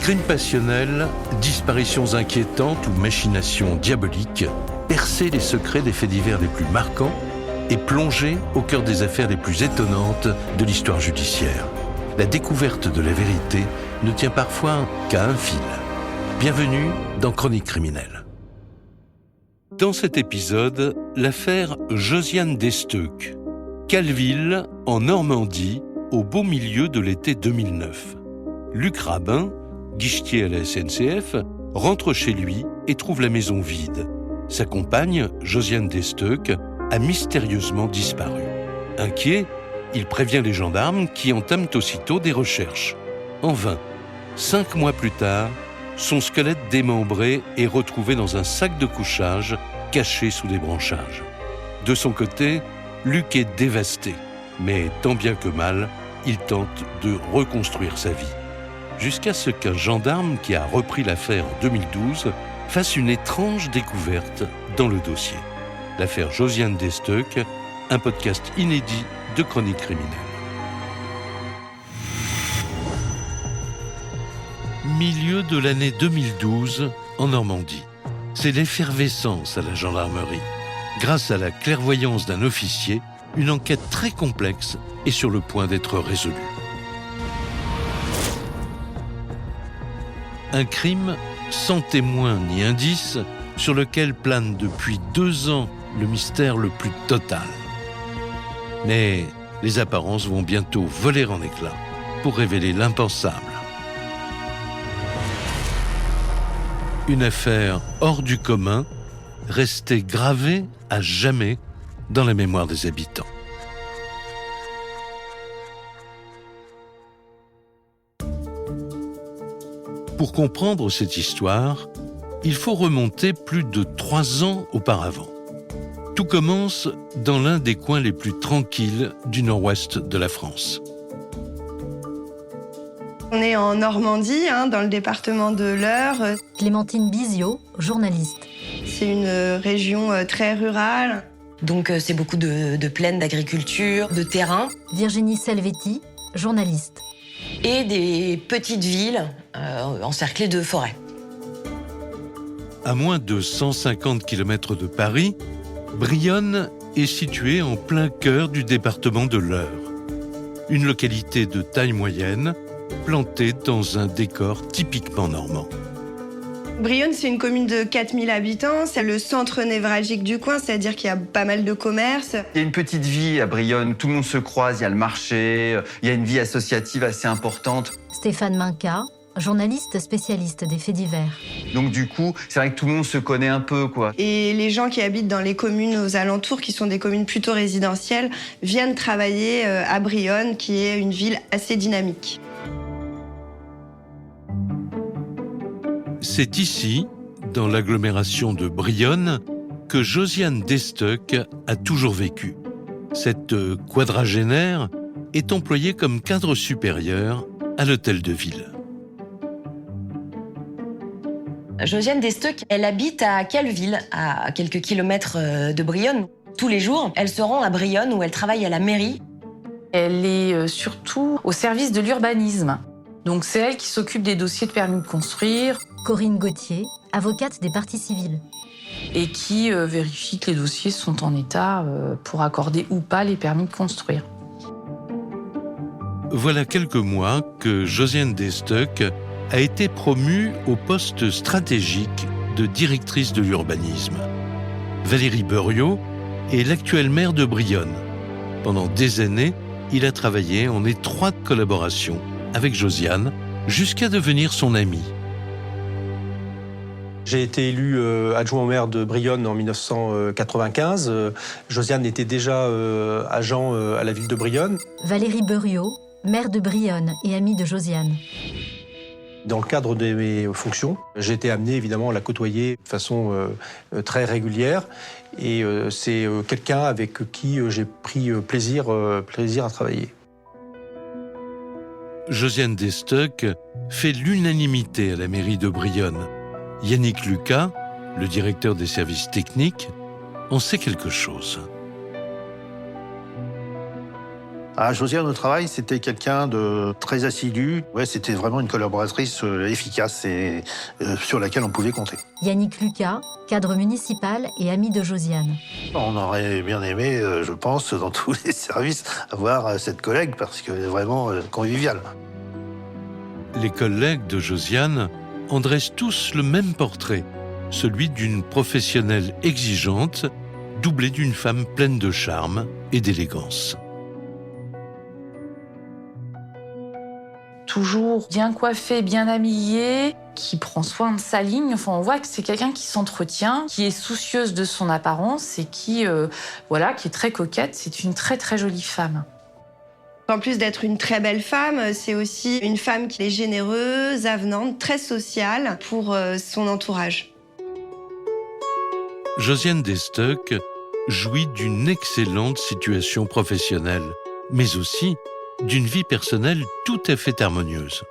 Crime passionnel, disparitions inquiétantes ou machinations diaboliques, percer les secrets des faits divers les plus marquants et plonger au cœur des affaires les plus étonnantes de l'histoire judiciaire. La découverte de la vérité ne tient parfois qu'à un fil. Bienvenue dans Chronique criminelle. Dans cet épisode, l'affaire Josiane Desteuc, Calville, en Normandie, au beau milieu de l'été 2009. Luc Rabin, guichetier à la SNCF, rentre chez lui et trouve la maison vide. Sa compagne, Josiane Desteuc, a mystérieusement disparu. Inquiet, il prévient les gendarmes qui entament aussitôt des recherches. En vain. 5 mois plus tard, son squelette démembré est retrouvé dans un sac de couchage caché sous des branchages. De son côté, Luc est dévasté, mais tant bien que mal, il tente de reconstruire sa vie. Jusqu'à ce qu'un gendarme qui a repris l'affaire en 2012 fasse une étrange découverte dans le dossier. L'affaire Josiane Desteuc, un podcast inédit de Chronique criminelle. Milieu de l'année 2012, en Normandie. C'est l'effervescence à la gendarmerie. Grâce à la clairvoyance d'un officier, une enquête très complexe est sur le point d'être résolue. Un crime sans témoin ni indice sur lequel plane depuis 2 ans le mystère le plus total. Mais les apparences vont bientôt voler en éclats pour révéler l'impensable. Une affaire hors du commun, restée gravée à jamais dans la mémoire des habitants. Pour comprendre cette histoire, il faut remonter plus de 3 ans auparavant. Tout commence dans l'un des coins les plus tranquilles du nord-ouest de la France. On est en Normandie, dans le département de l'Eure. Clémentine Biziot, journaliste. C'est une région très rurale. Donc c'est beaucoup de plaines, d'agriculture, de terrain. Virginie Salvetti, journaliste. Et des petites villes encerclées de forêts. À moins de 150 km de Paris, Brionne est située en plein cœur du département de l'Eure. Une localité de taille moyenne, plantée dans un décor typiquement normand. Brionne, c'est une commune de 4000 habitants. C'est le centre névralgique du coin, c'est-à-dire qu'il y a pas mal de commerces. Il y a une petite vie à Brionne, tout le monde se croise, il y a le marché, il y a une vie associative assez importante. Stéphane Minca, journaliste spécialiste des faits divers. Donc du coup, c'est vrai que tout le monde se connaît un peu, quoi. Et les gens qui habitent dans les communes aux alentours, qui sont des communes plutôt résidentielles, viennent travailler à Brionne, qui est une ville assez dynamique. C'est ici, dans l'agglomération de Brionne, que Josiane Desteuc a toujours vécu. Cette quadragénaire est employée comme cadre supérieur à l'hôtel de ville. Josiane Desteuc, elle habite à Calville, à quelques kilomètres de Brionne. Tous les jours, elle se rend à Brionne où elle travaille à la mairie. Elle est surtout au service de l'urbanisme. Donc c'est elle qui s'occupe des dossiers de permis de construire. Corinne Gauthier, avocate des parties civiles. Et qui vérifie que les dossiers sont en état pour accorder ou pas les permis de construire. Voilà quelques mois que Josiane Desteuc a été promue au poste stratégique de directrice de l'urbanisme. Valérie Buriot est l'actuelle maire de Brionne. Pendant des années, il a travaillé en étroite collaboration avec Josiane jusqu'à devenir son ami. J'ai été élu adjoint au maire de Brionne en 1995. Josiane était déjà agent à la ville de Brionne. Valérie Buriot, maire de Brionne et amie de Josiane. Dans le cadre de mes fonctions, j'ai été amené évidemment à la côtoyer de façon très régulière. Et c'est quelqu'un avec qui j'ai pris plaisir à travailler. Josiane Desteuc fait l'unanimité à la mairie de Brionne. Yannick Lucas, le directeur des services techniques, en sait quelque chose. Ah, Josiane au travail, c'était quelqu'un de très assidu. Ouais, c'était vraiment une collaboratrice efficace et sur laquelle on pouvait compter. Yannick Lucas, cadre municipal et ami de Josiane. On aurait bien aimé, je pense, dans tous les services, avoir cette collègue parce qu'elle est vraiment conviviale. Les collègues de Josiane en dressent tous le même portrait, celui d'une professionnelle exigeante, doublée d'une femme pleine de charme et d'élégance. Toujours bien coiffée, bien habillée, qui prend soin de sa ligne. Enfin, on voit que c'est quelqu'un qui s'entretient, qui est soucieuse de son apparence et qui est très coquette. C'est une très très jolie femme. En plus d'être une très belle femme, c'est aussi une femme qui est généreuse, avenante, très sociale pour son entourage. Josiane Destock jouit d'une excellente situation professionnelle, mais aussi d'une vie personnelle tout à fait harmonieuse.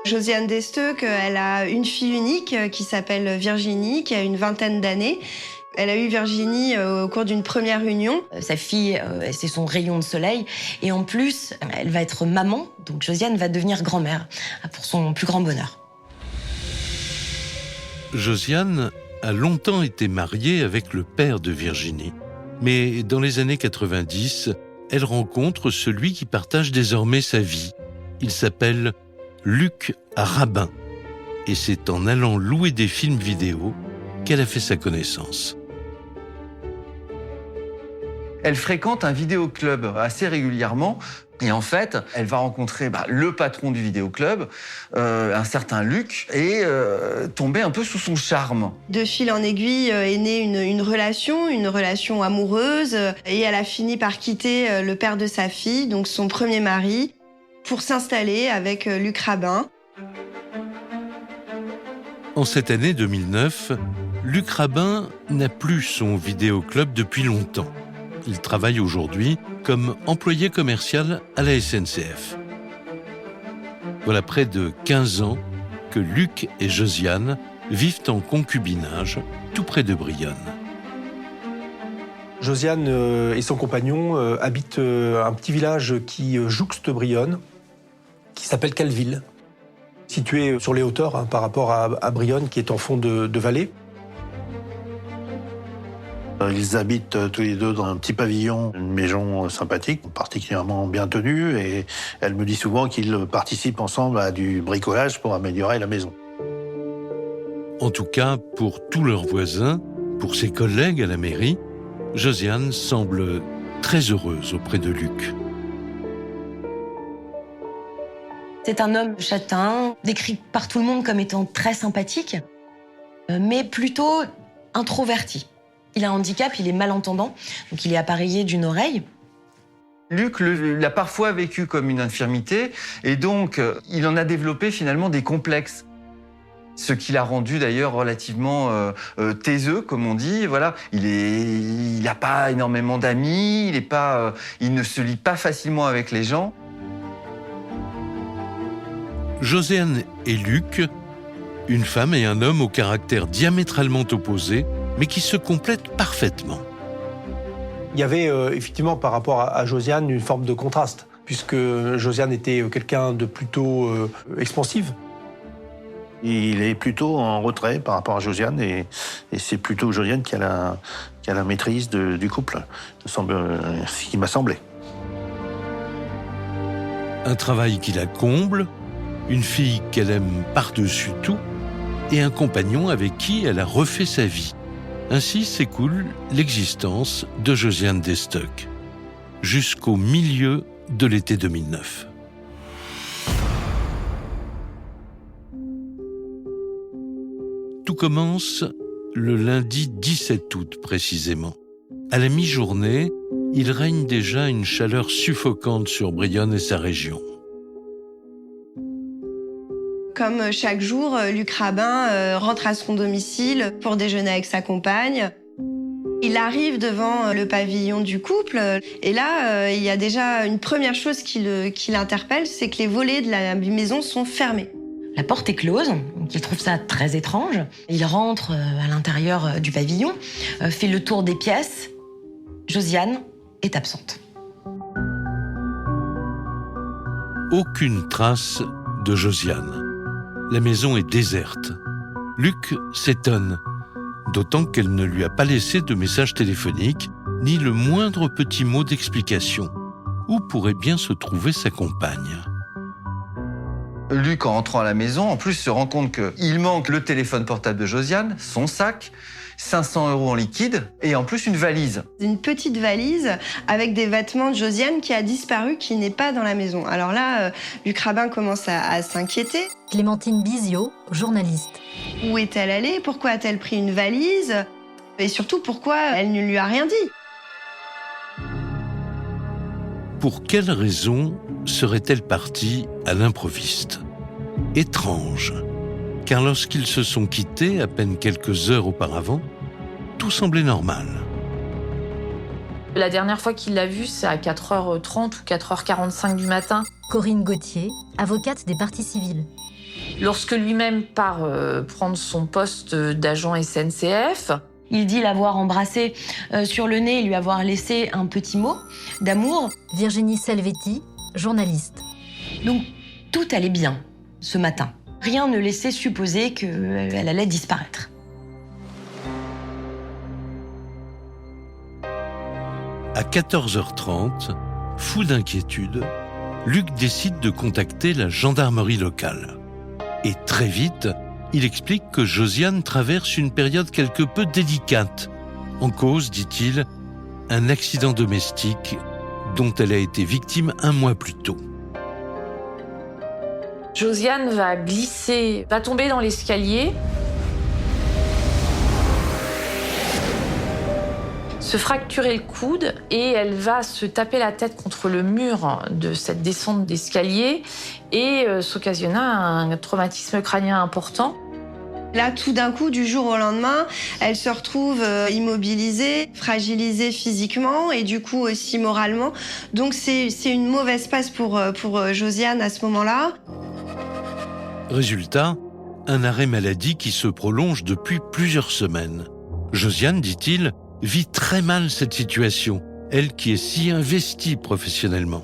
Josiane Destock, elle a une fille unique qui s'appelle Virginie, qui a une 20aine d'années. Elle a eu Virginie au cours d'une première union. Sa fille, c'est son rayon de soleil. Et en plus, elle va être maman, donc Josiane va devenir grand-mère, pour son plus grand bonheur. Josiane a longtemps été mariée avec le père de Virginie. Mais dans les années 90, elle rencontre celui qui partage désormais sa vie. Il s'appelle Luc Rabin. Et c'est en allant louer des films vidéo qu'elle a fait sa connaissance. Elle fréquente un vidéoclub assez régulièrement. Et en fait, elle va rencontrer le patron du vidéoclub, un certain Luc, et tomber un peu sous son charme. De fil en aiguille est née une relation amoureuse, et elle a fini par quitter le père de sa fille, donc son premier mari, pour s'installer avec Luc Rabin. En cette année 2009, Luc Rabin n'a plus son vidéoclub depuis longtemps. Il travaille aujourd'hui comme employé commercial à la SNCF. Voilà près de 15 ans que Luc et Josiane vivent en concubinage tout près de Brionne. Josiane et son compagnon habitent un petit village qui jouxte Brionne, qui s'appelle Calville, situé sur les hauteurs par rapport à Brionne, qui est en fond de vallée. Ils habitent tous les deux dans un petit pavillon, une maison sympathique, particulièrement bien tenue, et elle me dit souvent qu'ils participent ensemble à du bricolage pour améliorer la maison. En tout cas, pour tous leurs voisins, pour ses collègues à la mairie, Josiane semble très heureuse auprès de Luc. C'est un homme châtain, décrit par tout le monde comme étant très sympathique, mais plutôt introverti. Il a un handicap, il est malentendant, donc il est appareillé d'une oreille. Luc l'a parfois vécu comme une infirmité, et donc il en a développé finalement des complexes. Ce qui l'a rendu d'ailleurs relativement taiseux, comme on dit. Voilà, il n'a pas énormément d'amis, il ne se lie pas facilement avec les gens. Josiane et Luc, une femme et un homme au caractère diamétralement opposé, mais qui se complètent parfaitement. Il y avait effectivement par rapport à Josiane une forme de contraste, puisque Josiane était quelqu'un de plutôt expansive. Il est plutôt en retrait par rapport à Josiane, et c'est plutôt Josiane qui a la maîtrise du couple, ce qui m'a semblé. Un travail qui la comble, une fille qu'elle aime par-dessus tout, et un compagnon avec qui elle a refait sa vie. Ainsi s'écoule l'existence de Josiane Destock, jusqu'au milieu de l'été 2009. Tout commence le lundi 17 août précisément. À la mi-journée, il règne déjà une chaleur suffocante sur Brionne et sa région. Comme chaque jour, Luc Rabin rentre à son domicile pour déjeuner avec sa compagne. Il arrive devant le pavillon du couple, et là, il y a déjà une première chose qui l'interpelle, c'est que les volets de la maison sont fermés. La porte est close, donc il trouve ça très étrange. Il rentre à l'intérieur du pavillon, fait le tour des pièces. Josiane est absente. aucune trace de Josiane. La maison est déserte. Luc s'étonne, d'autant qu'elle ne lui a pas laissé de message téléphonique, ni le moindre petit mot d'explication. Où pourrait bien se trouver sa compagne ? Luc, en rentrant à la maison, en plus, se rend compte qu'il manque le téléphone portable de Josiane, son sac, 500 € en liquide et en plus une valise. Une petite valise avec des vêtements de Josiane qui a disparu, qui n'est pas dans la maison. Alors là, Luc Rabin commence à s'inquiéter. Clémentine Bizio, journaliste. Où est-elle allée ? Pourquoi a-t-elle pris une valise ? Et surtout, pourquoi elle ne lui a rien dit ? Pour quelle raison serait-elle partie à l'improviste ? Étrange, car lorsqu'ils se sont quittés à peine quelques heures auparavant, tout semblait normal. La dernière fois qu'il l'a vue, c'est à 4h30 ou 4h45 du matin. Corinne Gauthier, avocate des parties civiles. Lorsque lui-même part prendre son poste d'agent SNCF, Il dit l'avoir embrassé sur le nez et lui avoir laissé un petit mot d'amour. Virginie Salvetti, journaliste. Donc tout allait bien ce matin. Rien ne laissait supposer qu'elle allait disparaître. À 14h30, fou d'inquiétude, Luc décide de contacter la gendarmerie locale. Et très vite, il explique que Josiane traverse une période quelque peu délicate. En cause, dit-il, un accident domestique dont elle a été victime 1 mois plus tôt. Josiane va glisser, va tomber dans l'escalier, se fracturer le coude et elle va se taper la tête contre le mur de cette descente d'escalier et s'occasionner un traumatisme crânien important. Là, tout d'un coup, du jour au lendemain, elle se retrouve immobilisée, fragilisée physiquement et du coup aussi moralement. Donc c'est une mauvaise passe pour Josiane à ce moment-là. Résultat, un arrêt maladie qui se prolonge depuis plusieurs semaines. Josiane, dit-il, vit très mal cette situation, elle qui est si investie professionnellement.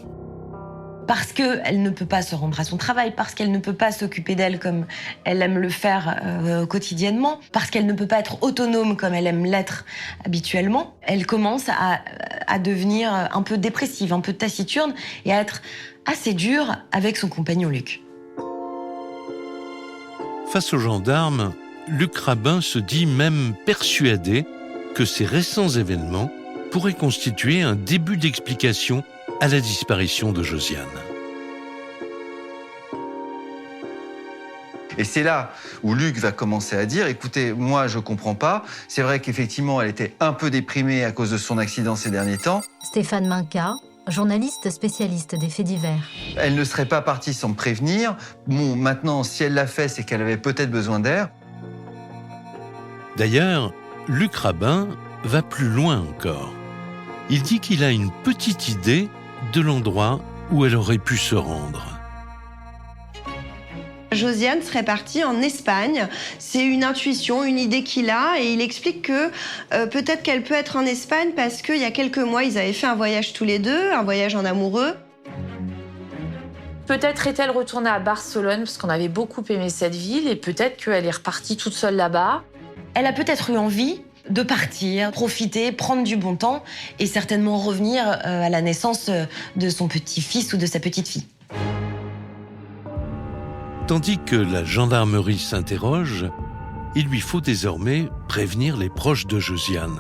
Parce qu'elle ne peut pas se rendre à son travail, parce qu'elle ne peut pas s'occuper d'elle comme elle aime le faire quotidiennement, parce qu'elle ne peut pas être autonome comme elle aime l'être habituellement, elle commence à devenir un peu dépressive, un peu taciturne et à être assez dure avec son compagnon Luc. Face aux gendarmes, Luc Rabin se dit même persuadé que ces récents événements pourraient constituer un début d'explication à la disparition de Josiane. Et c'est là où Luc va commencer à dire, écoutez, moi je comprends pas, c'est vrai qu'effectivement elle était un peu déprimée à cause de son accident ces derniers temps. Stéphane Minca, journaliste spécialiste des faits divers. Elle ne serait pas partie sans me prévenir. Bon, maintenant, si elle l'a fait, c'est qu'elle avait peut-être besoin d'air. D'ailleurs, Luc Rabin va plus loin encore. Il dit qu'il a une petite idée de l'endroit où elle aurait pu se rendre. Josiane serait partie en Espagne. C'est une intuition, une idée qu'il a et il explique que peut-être qu'elle peut être en Espagne parce qu'il y a quelques mois, ils avaient fait un voyage tous les deux, un voyage en amoureux. Peut-être est-elle retournée à Barcelone parce qu'on avait beaucoup aimé cette ville et peut-être qu'elle est repartie toute seule là-bas. Elle a peut-être eu envie de partir, profiter, prendre du bon temps et certainement revenir à la naissance de son petit-fils ou de sa petite-fille. Tandis que la gendarmerie s'interroge, il lui faut désormais prévenir les proches de Josiane.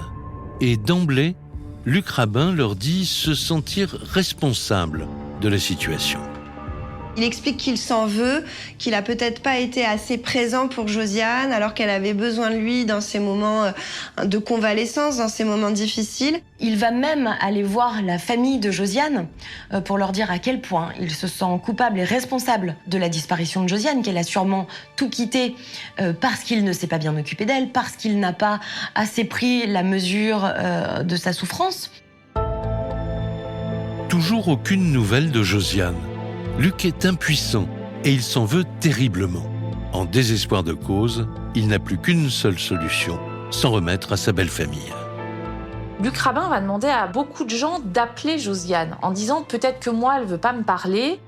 Et d'emblée, Luc Rabin leur dit se sentir responsable de la situation. Il explique qu'il s'en veut, qu'il a peut-être pas été assez présent pour Josiane alors qu'elle avait besoin de lui dans ces moments de convalescence, dans ces moments difficiles. Il va même aller voir la famille de Josiane pour leur dire à quel point il se sent coupable et responsable de la disparition de Josiane, qu'elle a sûrement tout quitté parce qu'il ne s'est pas bien occupé d'elle, parce qu'il n'a pas assez pris la mesure de sa souffrance. Toujours aucune nouvelle de Josiane. Luc est impuissant et il s'en veut terriblement. En désespoir de cause, il n'a plus qu'une seule solution, s'en remettre à sa belle famille. Luc Rabin va demander à beaucoup de gens d'appeler Josiane en disant peut-être que moi elle veut pas me parler.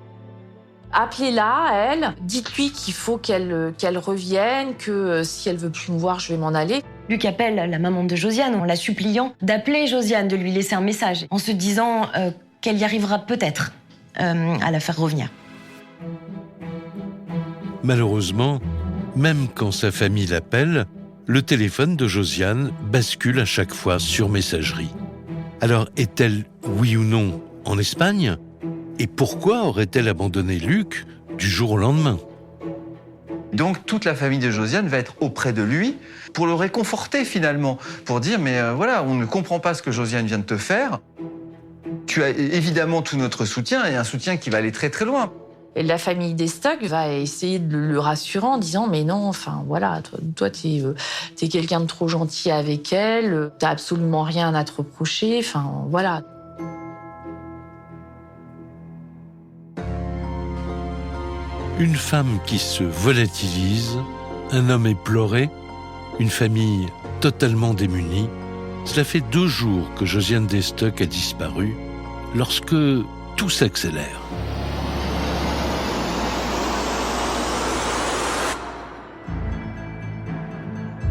Appelez-la, elle, dites-lui qu'il faut qu'elle revienne, que si elle veut plus me voir, je vais m'en aller. Luc appelle la maman de Josiane en la suppliant d'appeler Josiane, de lui laisser un message, en se disant qu'elle y arrivera peut-être à la faire revenir. Malheureusement, même quand sa famille l'appelle, le téléphone de Josiane bascule à chaque fois sur messagerie. Alors, est-elle, oui ou non, en Espagne ? Et pourquoi aurait-elle abandonné Luc du jour au lendemain ? Donc toute la famille de Josiane va être auprès de lui pour le réconforter finalement, pour dire mais voilà, on ne comprend pas ce que Josiane vient de te faire. Tu as évidemment tout notre soutien et un soutien qui va aller très très loin. Et la famille d'Estoc va essayer de le rassurer en disant mais non, enfin voilà, toi t'es quelqu'un de trop gentil avec elle, t'as absolument rien à te reprocher, enfin voilà. Une femme qui se volatilise, un homme éploré, une famille totalement démunie. Cela fait 2 jours que Josiane d'Estoc a disparu, lorsque tout s'accélère.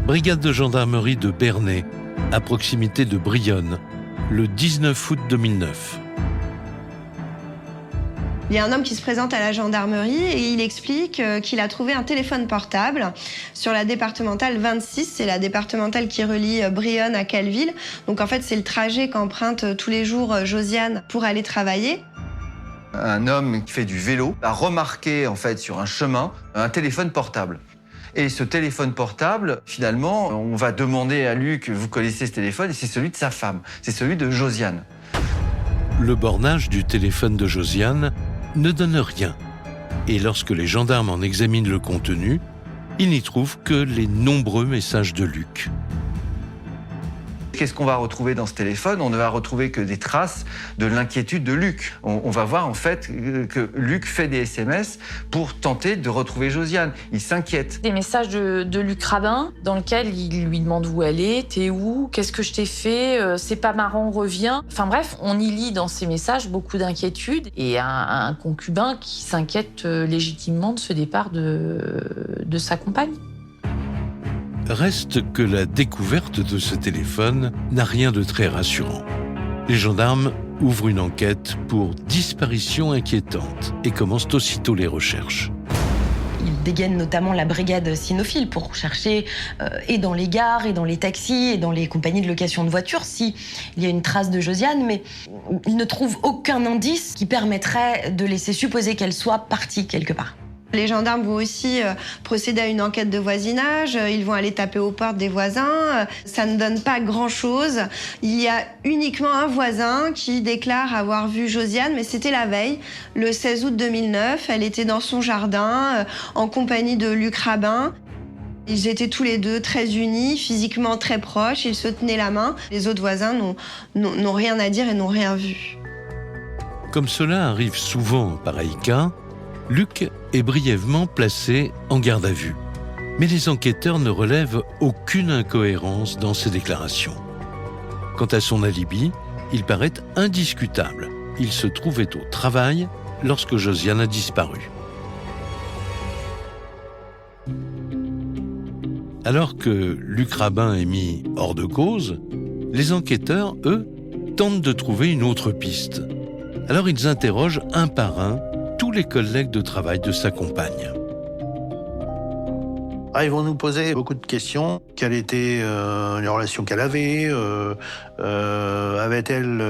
Brigade de gendarmerie de Bernay, à proximité de Brionne, le 19 août 2009. Il y a un homme qui se présente à la gendarmerie et il explique qu'il a trouvé un téléphone portable sur la départementale 26. C'est la départementale qui relie Brionne à Calville. Donc en fait, c'est le trajet qu'emprunte tous les jours Josiane pour aller travailler. Un homme qui fait du vélo a remarqué en fait sur un chemin un téléphone portable. Et ce téléphone portable, finalement, on va demander à Luc, vous connaissez ce téléphone, et c'est celui de sa femme, c'est celui de Josiane. Le bornage du téléphone de Josiane ne donne rien. Et lorsque les gendarmes en examinent le contenu, ils n'y trouvent que les nombreux messages de Luc. Qu'est-ce qu'on va retrouver dans ce téléphone ? On ne va retrouver que des traces de l'inquiétude de Luc. On va voir en fait que Luc fait des SMS pour tenter de retrouver Josiane. Il s'inquiète. Des messages de Luc Rabin dans lequel il lui demande où elle est, t'es où, qu'est-ce que je t'ai fait, c'est pas marrant, reviens. Enfin bref, on y lit dans ces messages beaucoup d'inquiétude et un concubin qui s'inquiète légitimement de ce départ de sa compagne. Reste que la découverte de ce téléphone n'a rien de très rassurant. Les gendarmes ouvrent une enquête pour disparition inquiétante et commencent aussitôt les recherches. Ils dégainent notamment la brigade cynophile pour chercher et dans les gares, et dans les taxis, et dans les compagnies de location de voitures s'il y a une trace de Josiane, mais ils ne trouvent aucun indice qui permettrait de laisser supposer qu'elle soit partie quelque part. Les gendarmes vont aussi procéder à une enquête de voisinage, ils vont aller taper aux portes des voisins, ça ne donne pas grand-chose. Il y a uniquement un voisin qui déclare avoir vu Josiane, mais c'était la veille, le 16 août 2009, elle était dans son jardin en compagnie de Luc Rabin. Ils étaient tous les deux très unis, physiquement très proches, ils se tenaient la main. Les autres voisins n'ont rien à dire et n'ont rien vu. Comme cela arrive souvent en pareil cas, Luc est brièvement placé en garde à vue. Mais les enquêteurs ne relèvent aucune incohérence dans ses déclarations. Quant à son alibi, il paraît indiscutable. Il se trouvait au travail lorsque Josiane a disparu. Alors que Luc Rabin est mis hors de cause, les enquêteurs, eux, tentent de trouver une autre piste. Alors ils interrogent un par un tous les collègues de travail de sa compagne. Ils vont nous poser beaucoup de questions. Quelle était les relations qu'elle avait avait-elle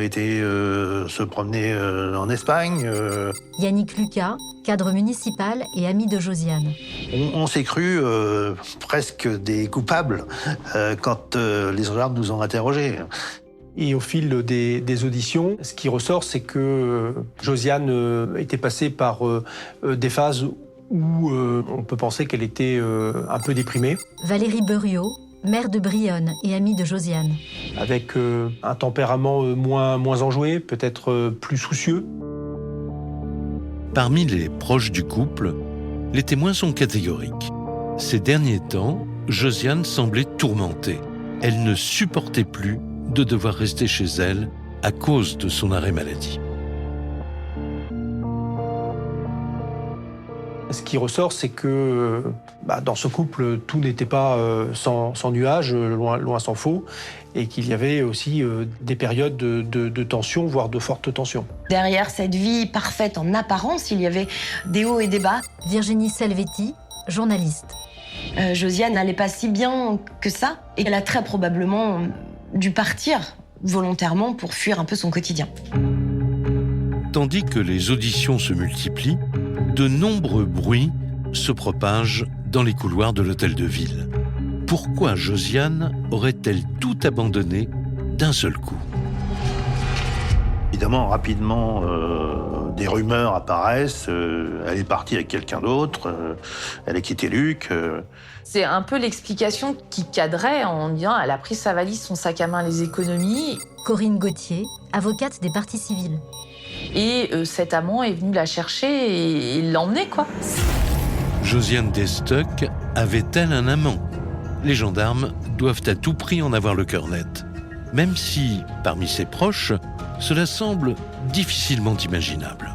été se promener en Espagne Yannick Lucas, cadre municipal et ami de Josiane. On s'est cru presque des coupables quand les gendarmes nous ont interrogés. Et au fil des auditions, ce qui ressort, c'est que Josiane était passée par des phases où on peut penser qu'elle était un peu déprimée. Valérie Buriot, maire de Brionne et amie de Josiane. Avec un tempérament moins enjoué, peut-être plus soucieux. Parmi les proches du couple, les témoins sont catégoriques. Ces derniers temps, Josiane semblait tourmentée. Elle ne supportait plus de devoir rester chez elle à cause de son arrêt maladie. Ce qui ressort, c'est que dans ce couple, tout n'était pas sans nuages, loin s'en faut, et qu'il y avait aussi des périodes de tension, voire de fortes tensions. Derrière cette vie parfaite en apparence, il y avait des hauts et des bas. Virginie Selvetti, journaliste. Josiane n'allait pas si bien que ça, et elle a très probablement dû partir volontairement pour fuir un peu son quotidien. Tandis que les auditions se multiplient, de nombreux bruits se propagent dans les couloirs de l'hôtel de ville. Pourquoi Josiane aurait-elle tout abandonné d'un seul coup ? Évidemment, rapidement, des rumeurs apparaissent. Elle est partie avec quelqu'un d'autre. Elle a quitté Luc. C'est un peu l'explication qui cadrait en disant elle a pris sa valise, son sac à main, les économies. Corinne Gauthier, avocate des parties civiles. Et cet amant est venu la chercher et l'emmener, quoi. Josiane Destock avait-elle un amant ? Les gendarmes doivent à tout prix en avoir le cœur net. Même si, parmi ses proches, cela semble difficilement imaginable.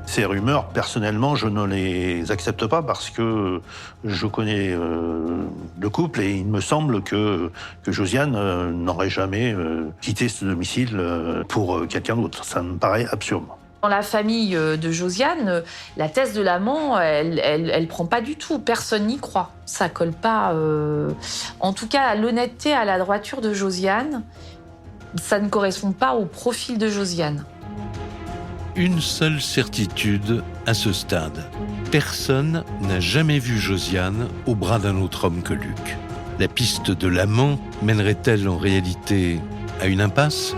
Ces rumeurs, personnellement, je ne les accepte pas parce que je connais le couple et il me semble que Josiane n'aurait jamais quitté ce domicile pour quelqu'un d'autre. Ça me paraît absurde. Dans la famille de Josiane, la thèse de l'amant, elle prend pas du tout. Personne n'y croit. Ça colle pas. En tout cas, à l'honnêteté, à la droiture de Josiane, ça ne correspond pas au profil de Josiane. Une seule certitude à ce stade. Personne n'a jamais vu Josiane au bras d'un autre homme que Luc. La piste de l'amant mènerait-elle en réalité à une impasse ?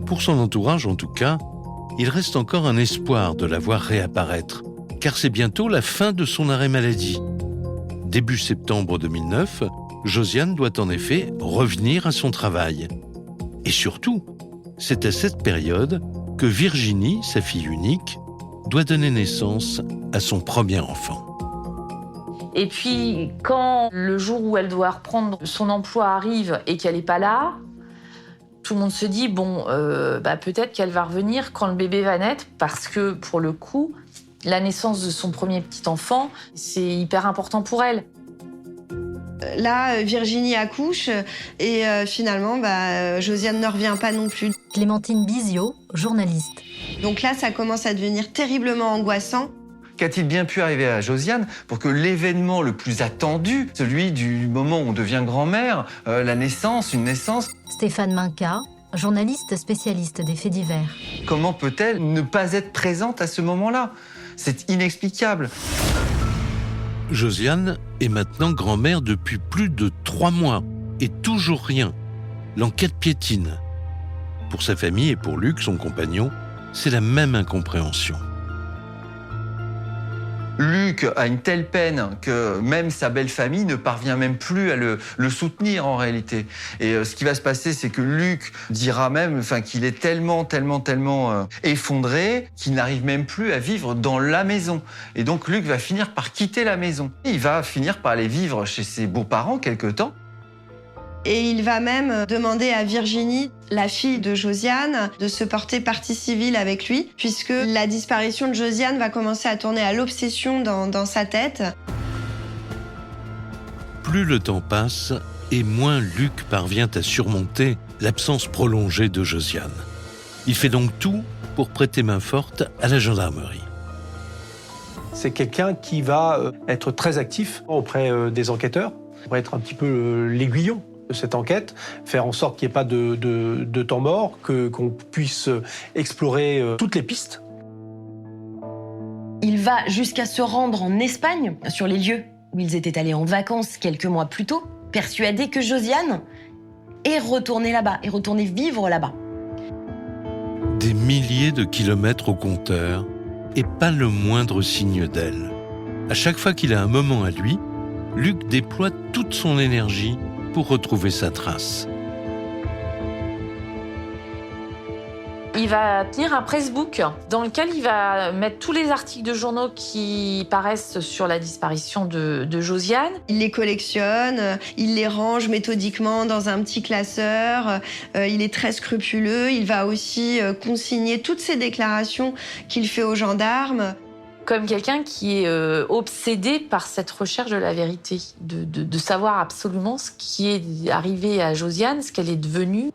Pour son entourage, en tout cas, il reste encore un espoir de la voir réapparaître, car c'est bientôt la fin de son arrêt maladie. Début septembre 2009, Josiane doit en effet revenir à son travail. Et surtout, c'est à cette période que Virginie, sa fille unique, doit donner naissance à son premier enfant. Et puis, quand le jour où elle doit reprendre son emploi arrive et qu'elle n'est pas là, tout le monde se dit, peut-être qu'elle va revenir quand le bébé va naître, parce que, pour le coup, la naissance de son premier petit enfant, c'est hyper important pour elle. Là, Virginie accouche et finalement, Josiane ne revient pas non plus. Clémentine Bizio, journaliste. Donc là, ça commence à devenir terriblement angoissant. Qu'a-t-il bien pu arriver à Josiane pour que l'événement le plus attendu, celui du moment où on devient grand-mère, la naissance, une naissance... Stéphane Minca, journaliste spécialiste des faits divers. Comment peut-elle ne pas être présente à ce moment-là ? C'est inexplicable. Josiane est maintenant grand-mère depuis plus de 3 mois et toujours rien. L'enquête piétine. Pour sa famille et pour Luc, son compagnon, c'est la même incompréhension. Luc a une telle peine que même sa belle famille ne parvient même plus à le soutenir en réalité. Et ce qui va se passer, c'est que Luc dira même qu'il est tellement effondré qu'il n'arrive même plus à vivre dans la maison. Et donc Luc va finir par quitter la maison. Il va finir par aller vivre chez ses beaux-parents quelque temps. Et il va même demander à Virginie, la fille de Josiane, de se porter partie civile avec lui, puisque la disparition de Josiane va commencer à tourner à l'obsession dans sa tête. Plus le temps passe, et moins Luc parvient à surmonter l'absence prolongée de Josiane. Il fait donc tout pour prêter main forte à la gendarmerie. C'est quelqu'un qui va être très actif auprès des enquêteurs, pour être un petit peu l'aiguillon de cette enquête, faire en sorte qu'il n'y ait pas de temps mort, qu'on puisse explorer toutes les pistes. Il va jusqu'à se rendre en Espagne, sur les lieux où ils étaient allés en vacances quelques mois plus tôt, persuadé que Josiane est retournée là-bas, est retournée vivre là-bas. Des milliers de kilomètres au compteur et pas le moindre signe d'elle. À chaque fois qu'il a un moment à lui, Luc déploie toute son énergie pour retrouver sa trace. Il il va tenir un pressbook dans lequel il va mettre tous les articles de journaux qui paraissent sur la disparition de Josiane. Il les collectionne, il les range méthodiquement dans un petit classeur, il est très scrupuleux, il va aussi consigner toutes ses déclarations qu'il fait aux gendarmes. Comme quelqu'un qui est obsédé par cette recherche de la vérité, de savoir absolument ce qui est arrivé à Josiane, ce qu'elle est devenue.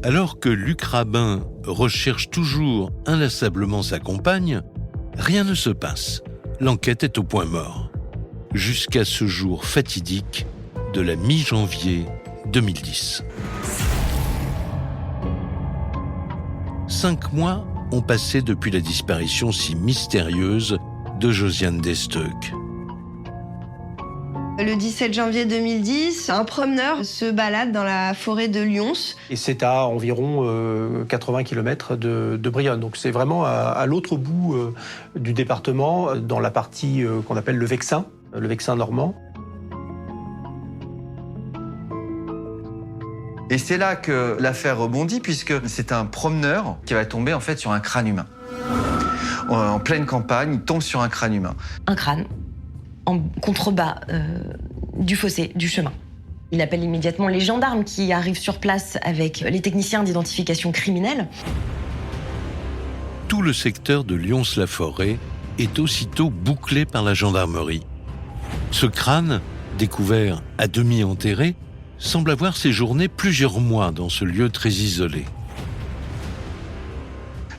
Alors que Luc Rabin recherche toujours inlassablement sa compagne, rien ne se passe. L'enquête est au point mort. Jusqu'à ce jour fatidique de la mi-janvier 2010. 5 mois ont passé depuis la disparition si mystérieuse de Josiane Desteuch. Le 17 janvier 2010, un promeneur se balade dans la forêt de Lyons. Et c'est à environ 80 km de Brionne. Donc c'est vraiment à l'autre bout du département, dans la partie qu'on appelle le Vexin normand. Et c'est là que l'affaire rebondit, puisque c'est un promeneur qui va tomber en fait sur un crâne humain. En pleine campagne, il tombe sur un crâne humain. Un crâne en contrebas du fossé, du chemin. Il appelle immédiatement les gendarmes qui arrivent sur place avec les techniciens d'identification criminelle. Tout le secteur de Lyons-la-Forêt est aussitôt bouclé par la gendarmerie. Ce crâne, découvert à demi enterré, semble avoir séjourné plusieurs mois dans ce lieu très isolé.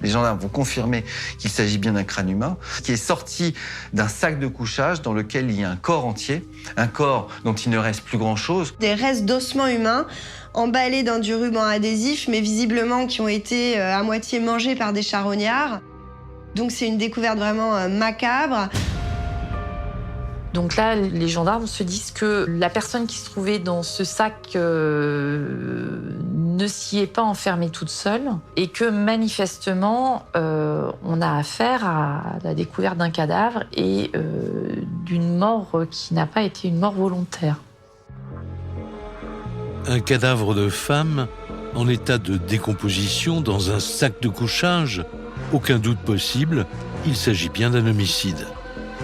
Les gendarmes vont confirmer qu'il s'agit bien d'un crâne humain qui est sorti d'un sac de couchage dans lequel il y a un corps entier, un corps dont il ne reste plus grand-chose. Des restes d'ossements humains emballés dans du ruban adhésif, mais visiblement qui ont été à moitié mangés par des charognards. Donc c'est une découverte vraiment macabre. Donc là, les gendarmes se disent que la personne qui se trouvait dans ce sac ne s'y est pas enfermée toute seule et que manifestement, on a affaire à la découverte d'un cadavre et d'une mort qui n'a pas été une mort volontaire. Un cadavre de femme en état de décomposition dans un sac de couchage, aucun doute possible, il s'agit bien d'un homicide.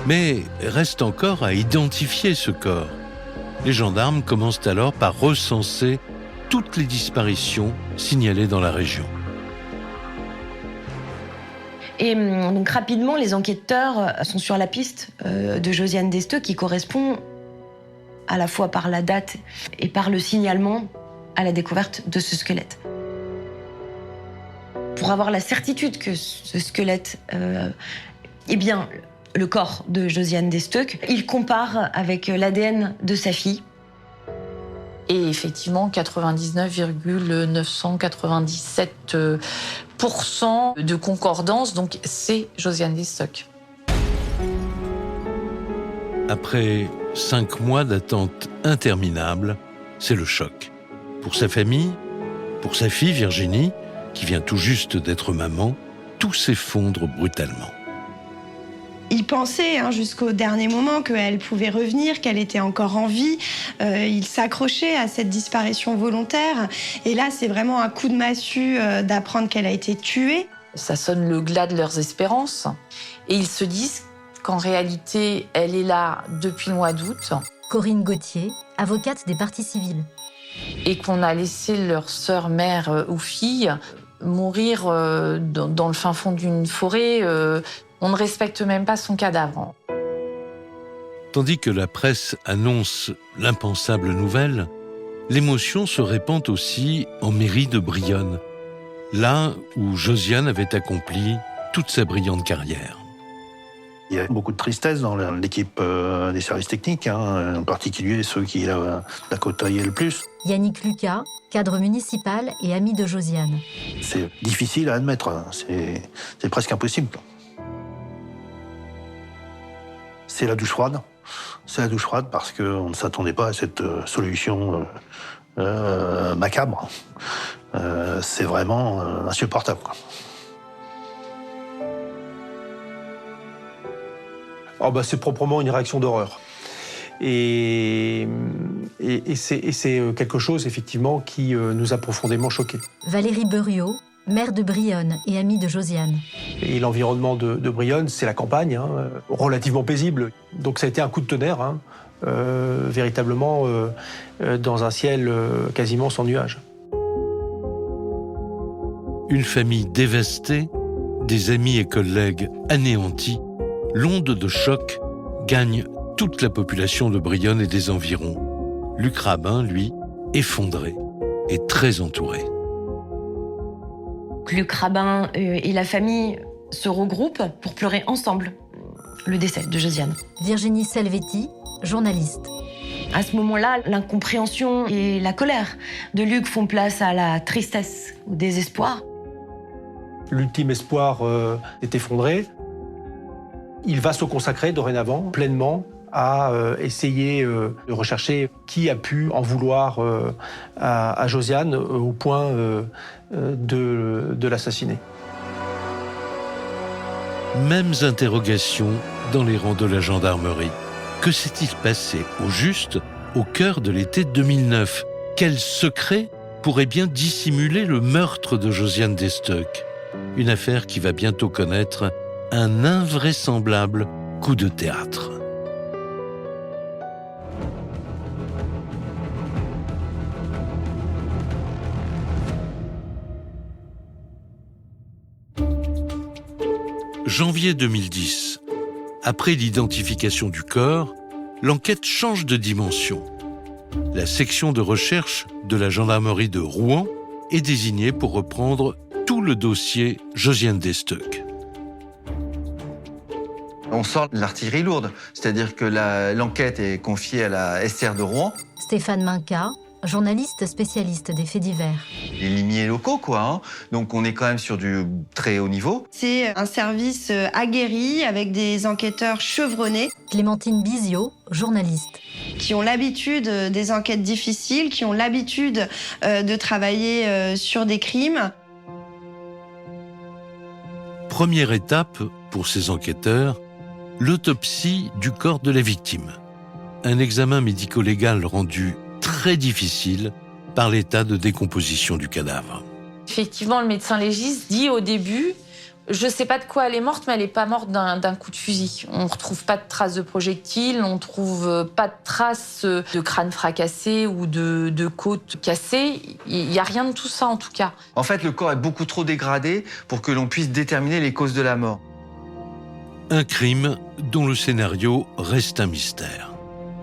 Mais reste encore à identifier ce corps. Les gendarmes commencent alors par recenser toutes les disparitions signalées dans la région. Et donc rapidement, les enquêteurs sont sur la piste de Josiane Desteuch qui correspond à la fois par la date et par le signalement à la découverte de ce squelette. Pour avoir la certitude que ce squelette est bien le corps de Josiane Desteuch, il compare avec l'ADN de sa fille. Et effectivement, 99,997% de concordance, donc c'est Josiane Desteuch. Après 5 mois d'attente interminable, c'est le choc. Pour sa famille, pour sa fille Virginie, qui vient tout juste d'être maman, tout s'effondre brutalement. Il pensait jusqu'au dernier moment qu'elle pouvait revenir, qu'elle était encore en vie. Il s'accrochait à cette disparition volontaire. Et là, c'est vraiment un coup de massue d'apprendre qu'elle a été tuée. Ça sonne le glas de leurs espérances. Et ils se disent qu'en réalité, elle est là depuis le mois d'août. Corinne Gauthier, avocate des parties civiles. Et qu'on a laissé leur sœur, mère ou fille mourir dans le fin fond d'une forêt. On ne respecte même pas son cadavre. Tandis que la presse annonce l'impensable nouvelle, l'émotion se répand aussi en mairie de Brionne, là où Josiane avait accompli toute sa brillante carrière. Il y a beaucoup de tristesse dans l'équipe des services techniques, en particulier ceux qui la côtoyaient le plus. Yannick Lucas, cadre municipal et ami de Josiane. C'est difficile à admettre, c'est presque impossible. C'est la douche froide. C'est la douche froide parce qu'on ne s'attendait pas à cette solution macabre. C'est vraiment insupportable, quoi. C'est proprement une réaction d'horreur. Et c'est quelque chose, effectivement, qui nous a profondément choqués. Valérie Buriot, maire de Brionne et ami de Josiane. Et l'environnement de Brionne, c'est la campagne, relativement paisible. Donc ça a été un coup de tonnerre, véritablement dans un ciel quasiment sans nuages. Une famille dévastée, des amis et collègues anéantis, l'onde de choc gagne toute la population de Brionne et des environs. Luc Rabin, lui, effondré et très entouré. Luc Rabin et la famille se regroupent pour pleurer ensemble le décès de Josiane. Virginie Salvetti, journaliste. À ce moment-là, l'incompréhension et la colère de Luc font place à la tristesse, au désespoir. L'ultime espoir est effondré. Il va se consacrer dorénavant pleinement à essayer de rechercher qui a pu en vouloir à Josiane au point de l'assassiner. Mêmes interrogations dans les rangs de la gendarmerie. Que s'est-il passé au juste au cœur de l'été 2009 ? Quel secret pourrait bien dissimuler le meurtre de Josiane Destock ? Une affaire qui va bientôt connaître un invraisemblable coup de théâtre. Janvier 2010. Après l'identification du corps, l'enquête change de dimension. La section de recherche de la gendarmerie de Rouen est désignée pour reprendre tout le dossier Josiane Destock. On sort de l'artillerie lourde, c'est-à-dire que l'enquête est confiée à la SR de Rouen. Stéphane Minca, journaliste spécialiste des faits divers. Les limiers locaux, quoi. Donc on est quand même sur du très haut niveau. C'est un service aguerri avec des enquêteurs chevronnés. Clémentine Bizio, journaliste. Qui ont l'habitude des enquêtes difficiles, qui ont l'habitude de travailler sur des crimes. Première étape pour ces enquêteurs, l'autopsie du corps de la victime. Un examen médico-légal rendu très difficile par l'état de décomposition du cadavre. Effectivement, le médecin légiste dit au début « Je ne sais pas de quoi elle est morte, mais elle n'est pas morte d'un coup de fusil. On ne retrouve pas de traces de projectiles, on ne trouve pas de traces de crâne fracassé ou de côte cassée. Il n'y a rien de tout ça, en tout cas. » En fait, le corps est beaucoup trop dégradé pour que l'on puisse déterminer les causes de la mort. Un crime dont le scénario reste un mystère.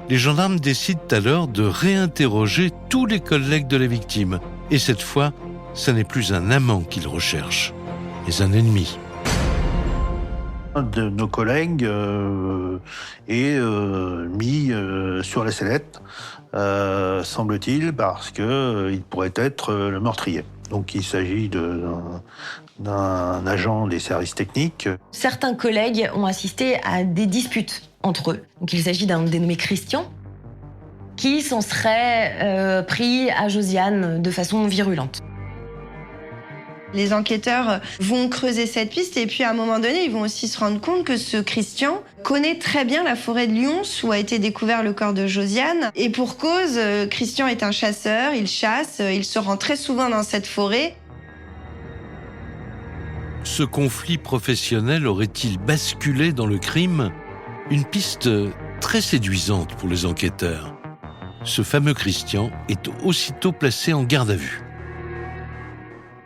Les gendarmes décident alors de réinterroger tous les collègues de la victime. Et cette fois, ce n'est plus un amant qu'ils recherchent, mais un ennemi. Un de nos collègues est mis sur la sellette, semble-t-il, parce qu'il pourrait être le meurtrier. Donc il s'agit d'un agent des services techniques. Certains collègues ont assisté à des disputes entre eux. Donc il s'agit d'un dénommé Christian qui s'en serait pris à Josiane de façon virulente. Les enquêteurs vont creuser cette piste et puis à un moment donné, ils vont aussi se rendre compte que ce Christian connaît très bien la forêt de Lyons où a été découvert le corps de Josiane. Et pour cause, Christian est un chasseur, il chasse, il se rend très souvent dans cette forêt. Ce conflit professionnel aurait-il basculé dans le crime ? Une piste très séduisante pour les enquêteurs. Ce fameux Christian est aussitôt placé en garde à vue.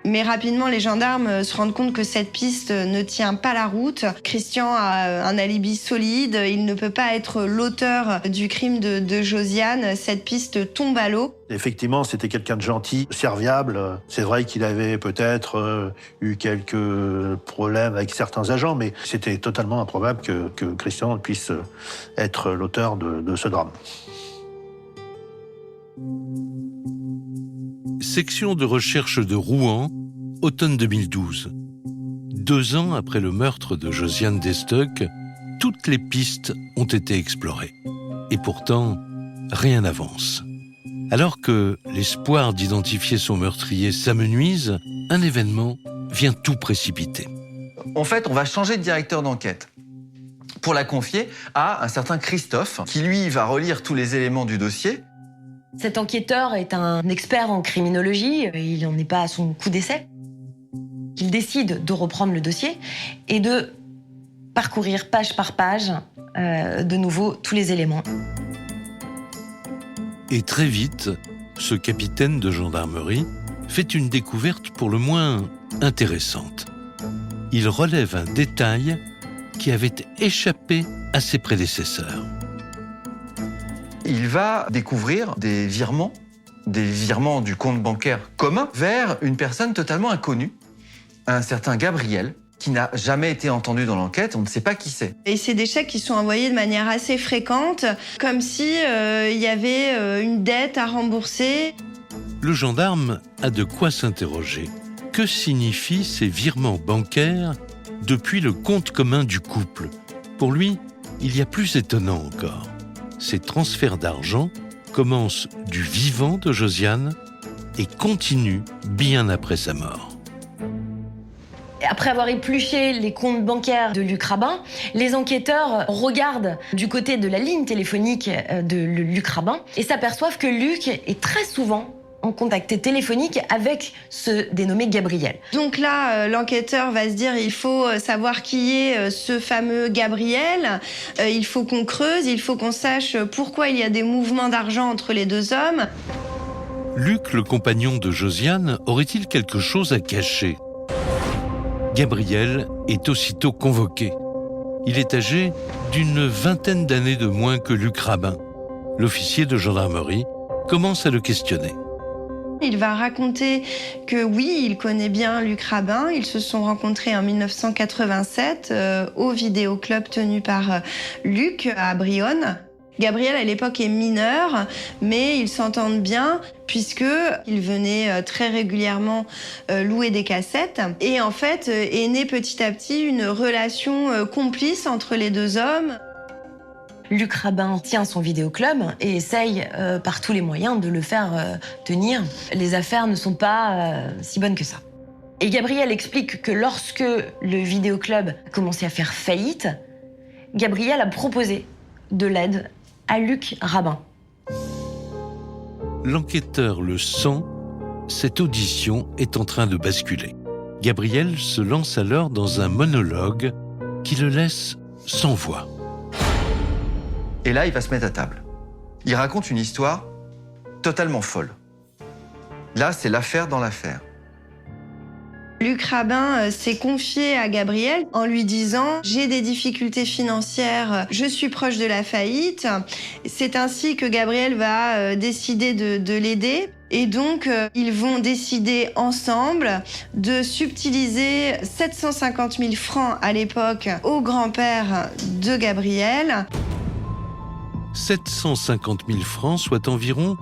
Mais rapidement, les gendarmes se rendent compte que cette piste ne tient pas la route. Christian a un alibi solide, il ne peut pas être l'auteur du crime de Josiane. Cette piste tombe à l'eau. Effectivement, c'était quelqu'un de gentil, serviable. C'est vrai qu'il avait peut-être eu quelques problèmes avec certains agents, mais c'était totalement improbable que Christian puisse être l'auteur de ce drame. Section de recherche de Rouen, automne 2012. 2 ans après le meurtre de Josiane Destock, toutes les pistes ont été explorées. Et pourtant, rien n'avance. Alors que l'espoir d'identifier son meurtrier s'amenuise, un événement vient tout précipiter. En fait, on va changer de directeur d'enquête pour la confier à un certain Christophe, qui lui va relire tous les éléments du dossier. Cet enquêteur est un expert en criminologie, il n'en est pas à son coup d'essai. qu'il décide de reprendre le dossier et de parcourir page par page de nouveau tous les éléments. Et très vite, ce capitaine de gendarmerie fait une découverte pour le moins intéressante. Il relève un détail qui avait échappé à ses prédécesseurs. Il va découvrir des virements du compte bancaire commun vers une personne totalement inconnue, un certain Gabriel, qui n'a jamais été entendu dans l'enquête, on ne sait pas qui c'est. Et c'est des chèques qui sont envoyés de manière assez fréquente, comme si il y avait une dette à rembourser. Le gendarme a de quoi s'interroger. Que signifient ces virements bancaires depuis le compte commun du couple? Pour lui, il y a plus étonnant encore. Ces transferts d'argent commencent du vivant de Josiane et continuent bien après sa mort. Après avoir épluché les comptes bancaires de Luc Rabin, les enquêteurs regardent du côté de la ligne téléphonique de Luc Rabin et s'aperçoivent que Luc est très souvent en contact téléphonique avec ce dénommé Gabriel. Donc là, l'enquêteur va se dire, il faut savoir qui est ce fameux Gabriel, il faut qu'on creuse, il faut qu'on sache pourquoi il y a des mouvements d'argent entre les deux hommes. Luc, le compagnon de Josiane, aurait-il quelque chose à cacher? Gabriel est aussitôt convoqué. Il est âgé d'une vingtaine d'années de moins que Luc Rabin. L'officier de gendarmerie commence à le questionner. Il va raconter que oui, il connaît bien Luc Rabin. Ils se sont rencontrés en 1987 au vidéoclub tenu par Luc à Brionne. Gabriel, à l'époque, est mineur, mais ils s'entendent bien puisqu'il venait très régulièrement louer des cassettes. Et en fait, est née petit à petit une relation complice entre les deux hommes. Luc Rabin tient son vidéoclub et essaye par tous les moyens de le faire tenir. Les affaires ne sont pas si bonnes que ça. Et Gabriel explique que lorsque le vidéoclub a commencé à faire faillite, Gabriel a proposé de l'aide à Luc Rabin. L'enquêteur le sent, cette audition est en train de basculer. Gabriel se lance alors dans un monologue qui le laisse sans voix. Et là, il va se mettre à table. Il raconte une histoire totalement folle. Là, c'est l'affaire dans l'affaire. Luc Rabin s'est confié à Gabriel en lui disant « J'ai des difficultés financières, je suis proche de la faillite ». C'est ainsi que Gabriel va décider de l'aider. Et donc, ils vont décider ensemble de subtiliser 750 000 francs à l'époque au grand-père de Gabriel. 750 000 francs, soit environ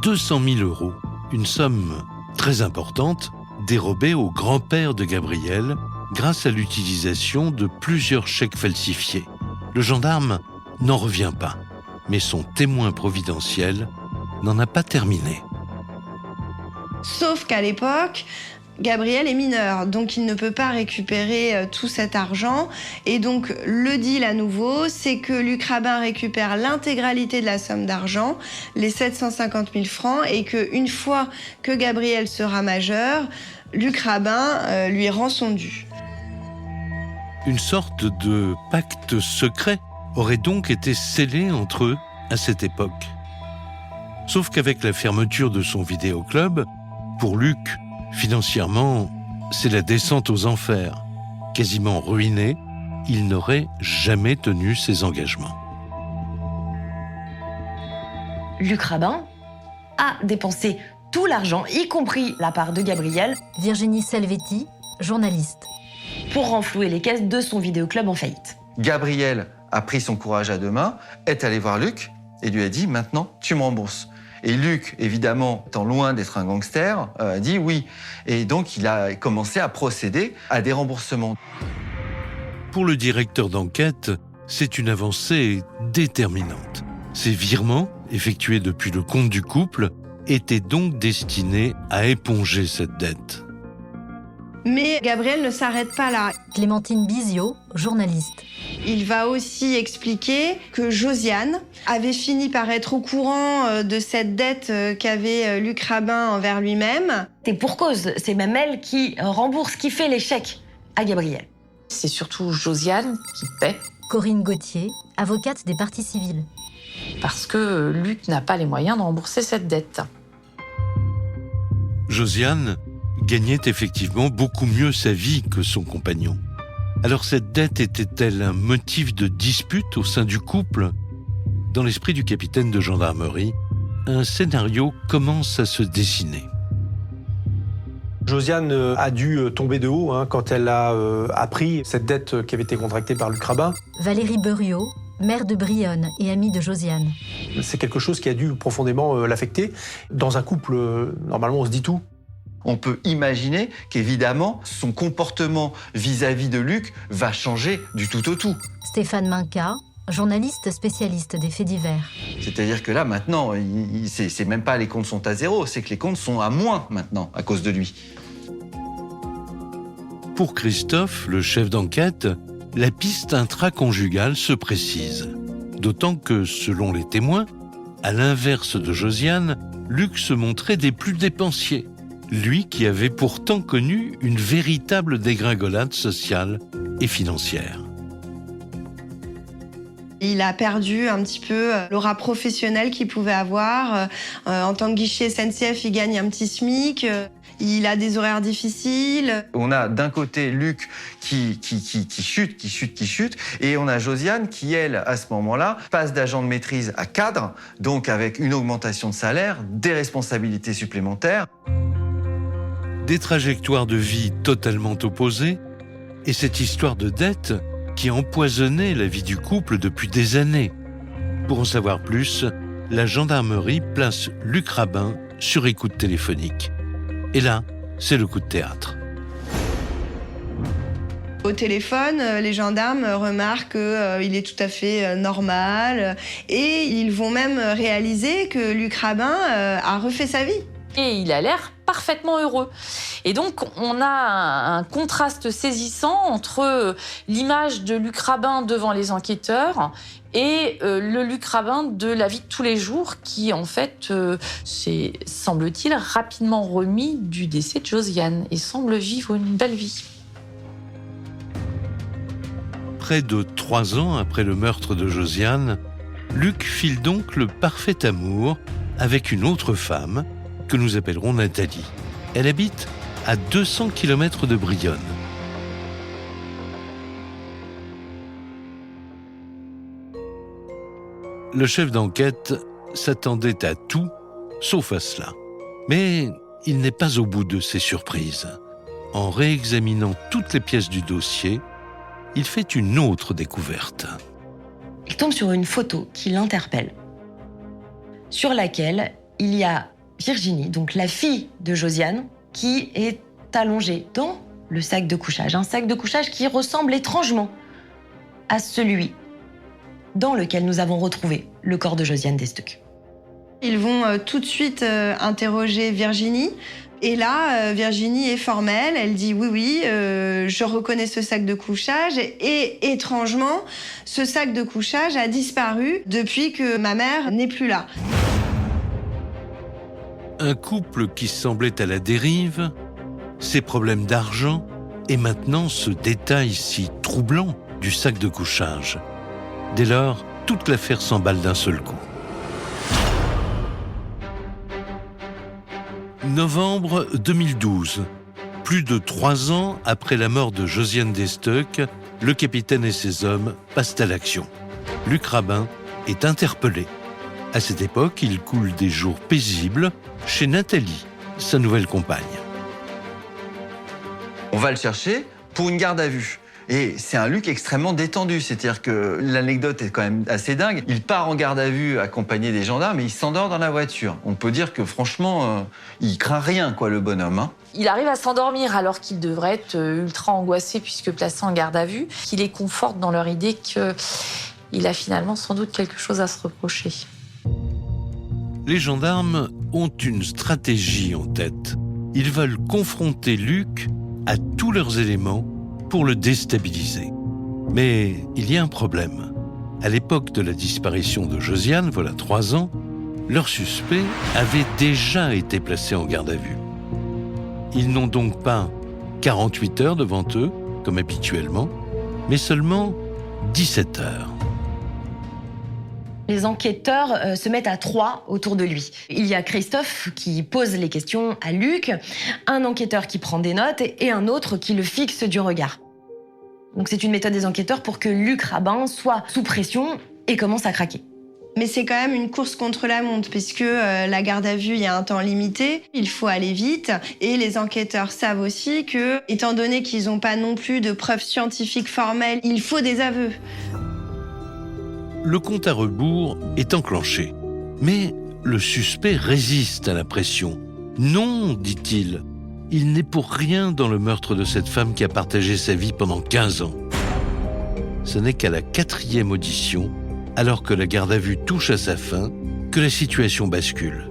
200 000 €. Une somme très importante dérobée au grand-père de Gabriel grâce à l'utilisation de plusieurs chèques falsifiés. Le gendarme n'en revient pas, mais son témoin providentiel n'en a pas terminé. Sauf qu'à l'époque, Gabriel est mineur, donc il ne peut pas récupérer tout cet argent. Et donc, le deal à nouveau, c'est que Luc Rabin récupère l'intégralité de la somme d'argent, les 750 000 francs, et qu'une fois que Gabriel sera majeur, Luc Rabin lui rend son dû. Une sorte de pacte secret aurait donc été scellé entre eux à cette époque. Sauf qu'avec la fermeture de son vidéoclub, pour Luc, financièrement, c'est la descente aux enfers. Quasiment ruiné, il n'aurait jamais tenu ses engagements. Luc Rabin a dépensé tout l'argent, y compris la part de Gabriel, Virginie Salvetti, journaliste. pour renflouer les caisses de son vidéoclub en faillite. Gabriel a pris son courage à deux mains, est allé voir Luc et lui a dit « Maintenant, tu me rembourses ». Et Luc, évidemment, étant loin d'être un gangster, a dit oui. Et donc, il a commencé à procéder à des remboursements. Pour le directeur d'enquête, c'est une avancée déterminante. Ces virements, effectués depuis le compte du couple, étaient donc destinés à éponger cette dette. Mais Gabriel ne s'arrête pas là. Clémentine Bizio, journaliste. Il va aussi expliquer que Josiane avait fini par être au courant de cette dette qu'avait Luc Rabin envers lui-même. C'est pour cause, c'est même elle qui rembourse, qui fait les chèques à Gabriel. C'est surtout Josiane qui paie Corinne Gauthier, avocate des parties civiles. parce que Luc n'a pas les moyens de rembourser cette dette. Josiane gagnait effectivement beaucoup mieux sa vie que son compagnon. Alors cette dette était-elle un motif de dispute au sein du couple ? Dans l'esprit du capitaine de gendarmerie, un scénario commence à se dessiner. Josiane a dû tomber de haut quand elle a appris cette dette qui avait été contractée par Luc Rabin. Valérie Buriot, maire de Brionne et amie de Josiane. C'est quelque chose qui a dû profondément l'affecter. Dans un couple, normalement, on se dit tout. On peut imaginer qu'évidemment, son comportement vis-à-vis de Luc va changer du tout au tout. Stéphane Minca, journaliste spécialiste des faits divers. C'est-à-dire que là, maintenant, c'est même pas les comptes sont à zéro, c'est que les comptes sont à moins maintenant à cause de lui. Pour Christophe, le chef d'enquête, la piste intraconjugale se précise. D'autant que, selon les témoins, à l'inverse de Josiane, Luc se montrait des plus dépensiers. Lui qui avait pourtant connu une véritable dégringolade sociale et financière. Il a perdu un petit peu l'aura professionnelle qu'il pouvait avoir. En tant que guichet SNCF, il gagne un petit SMIC. Il a des horaires difficiles. On a d'un côté Luc qui chute, et on a Josiane qui, elle, à ce moment-là, passe d'agent de maîtrise à cadre, donc avec une augmentation de salaire, des responsabilités supplémentaires. Des trajectoires de vie totalement opposées, et cette histoire de dette qui empoisonnait la vie du couple depuis des années. Pour en savoir plus, la gendarmerie place Luc Rabin sur écoute téléphonique. Et là, c'est le coup de théâtre. Au téléphone, les gendarmes remarquent qu'il est tout à fait normal et ils vont même réaliser que Luc Rabin a refait sa vie. Et il a l'air parfaitement heureux. Et donc, on a un contraste saisissant entre l'image de Luc Rabin devant les enquêteurs et le Luc Rabin de la vie de tous les jours qui, en fait, s'est, semble-t-il, rapidement remis du décès de Josiane et semble vivre une belle vie. Près de 3 ans après le meurtre de Josiane, Luc file donc le parfait amour avec une autre femme que nous appellerons Nathalie. Elle habite à 200 km de Brionne. Le chef d'enquête s'attendait à tout, sauf à cela. Mais il n'est pas au bout de ses surprises. En réexaminant toutes les pièces du dossier, il fait une autre découverte. Il tombe sur une photo qui l'interpelle, sur laquelle il y a Virginie, donc la fille de Josiane, qui est allongée dans le sac de couchage. Un sac de couchage qui ressemble étrangement à celui dans lequel nous avons retrouvé le corps de Josiane Destuc. Ils vont tout de suite interroger Virginie. Et là, Virginie est formelle, elle dit oui, je reconnais ce sac de couchage. Et étrangement, ce sac de couchage a disparu depuis que ma mère n'est plus là. Un couple qui semblait à la dérive, ses problèmes d'argent et maintenant ce détail si troublant du sac de couchage. Dès lors, toute l'affaire s'emballe d'un seul coup. Novembre 2012. Plus de 3 ans après la mort de Josiane Destuc, le capitaine et ses hommes passent à l'action. Luc Rabin est interpellé. À cette époque, il coule des jours paisibles chez Nathalie, sa nouvelle compagne. On va le chercher pour une garde à vue. Et c'est un Luc extrêmement détendu, c'est-à-dire que l'anecdote est quand même assez dingue. Il part en garde à vue accompagné des gendarmes et il s'endort dans la voiture. On peut dire que franchement, il craint rien, quoi, le bonhomme. Hein. Il arrive à s'endormir alors qu'il devrait être ultra angoissé puisque placé en garde à vue, qui les conforte dans leur idée qu'il a finalement sans doute quelque chose à se reprocher. Les gendarmes ont une stratégie en tête. Ils veulent confronter Luc à tous leurs éléments pour le déstabiliser. Mais il y a un problème. À l'époque de la disparition de Josiane, voilà 3 ans, leur suspect avait déjà été placé en garde à vue. Ils n'ont donc pas 48 heures devant eux, comme habituellement, mais seulement 17 heures. Les enquêteurs se mettent à 3 autour de lui. Il y a Christophe qui pose les questions à Luc, un enquêteur qui prend des notes et un autre qui le fixe du regard. Donc c'est une méthode des enquêteurs pour que Luc Rabin soit sous pression et commence à craquer. Mais c'est quand même une course contre la montre, puisque la garde à vue, il y a un temps limité, il faut aller vite, et les enquêteurs savent aussi que, étant donné qu'ils n'ont pas non plus de preuves scientifiques formelles, il faut des aveux. Le compte à rebours est enclenché, mais le suspect résiste à la pression. « Non », dit-il, « il n'est pour rien dans le meurtre de cette femme qui a partagé sa vie pendant 15 ans. » Ce n'est qu'à la 4e audition, alors que la garde à vue touche à sa fin, que la situation bascule.